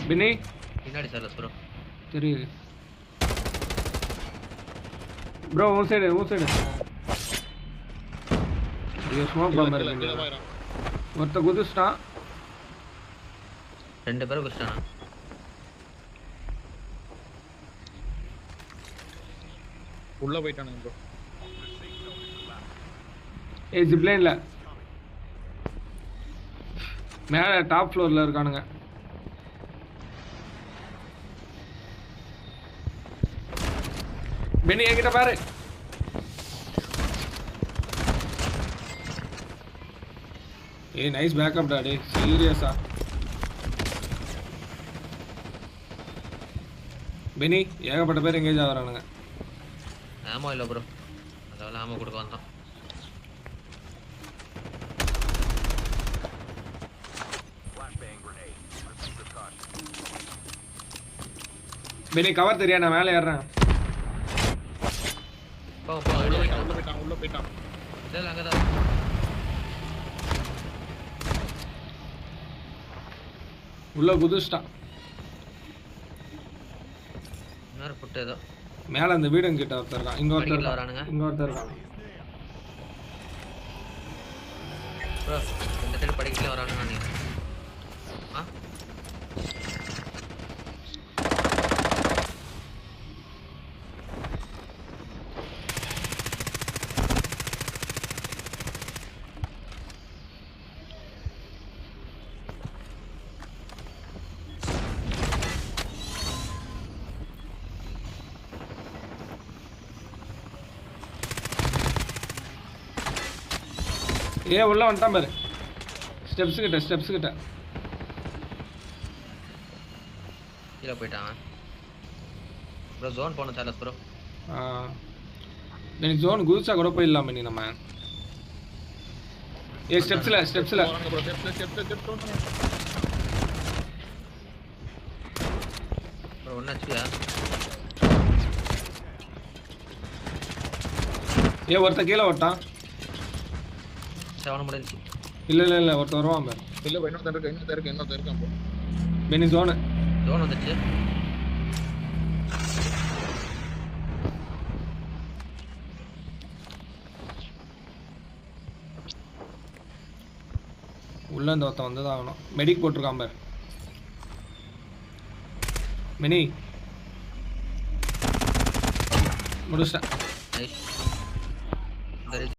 பினி பின்னாடி sir bro தெரியுது bro உன் சைடு ஐயோ ஸ்மோக் பாம்பர் இருக்கு ஒருத்த குதிச்சிட்டான் 2 பேர் குதிச்சிட்டானா உள்ள போய்ட்டானுங்க ப்ரோ ஏய் ஜிப்லைன்ல மேல டாப் ஃப்ளோர்ல இருக்கானுங்க பெனி என்கிட்ட பாரு ஏய் நைஸ் பேக்கப் டா டேய் சீரியஸா பெனி ஏகப்பட்ட பேர் எங்கேஜ் ஆகுறானுங்க ஆமா இல்ல ப்ரோ அதனால ஆமா கொடுக்க வந்தோம் பெனி கவர் தெரியா நான் மேலே ஏறுறேன் உள்ள போய்ட்டான் இல்ல அங்கதான் உள்ள குதிச்சிட்டான் இன்னொரு புட்டு ஏதோ மேல அந்த வீடு கிட்ட ஒருத்தர் இருக்கான் இங்க ஒருத்தர் படிக்கல இருக்கான் வரானுங்க இங்க ஒருத்தர் இருக்கான் ப்ரோ இந்த சைடு படிக்கல வரானுங்க நீங்க ஆ ஏ உள்ள வந்துட்டான் பாரு ஸ்டெப்ஸ் கிட்ட கீழே போயிட்டான் ப்ரோ ஜோன் போகணும் சார்லஸ் ப்ரோ எனக்கு ஜோன் குதிச்சா கூட போயிடலாம் பண்ணி நம்ம ஏ ஸ்டெப்ஸ்ல ப்ரோ ஸ்டெப்ஸ் ப்ரோ ஒன்று ஹெச்பியா ஏ ஒருத்த கீழே ஓட்டான் செவன முடிஞ்சு இல்ல ஒருத்த வருவான் பாரு இல்ல இன்னொருத்தர் இருக்கான் ப்ரோ பெனி ஜோன் வந்துச்சு உள்ள இந்த ஒருத்தன் வந்து தான் ஆகணும் மெடிக் போட்டிருக்கான் பாரு மினி முடிச்சிட்டேன் நைஸ்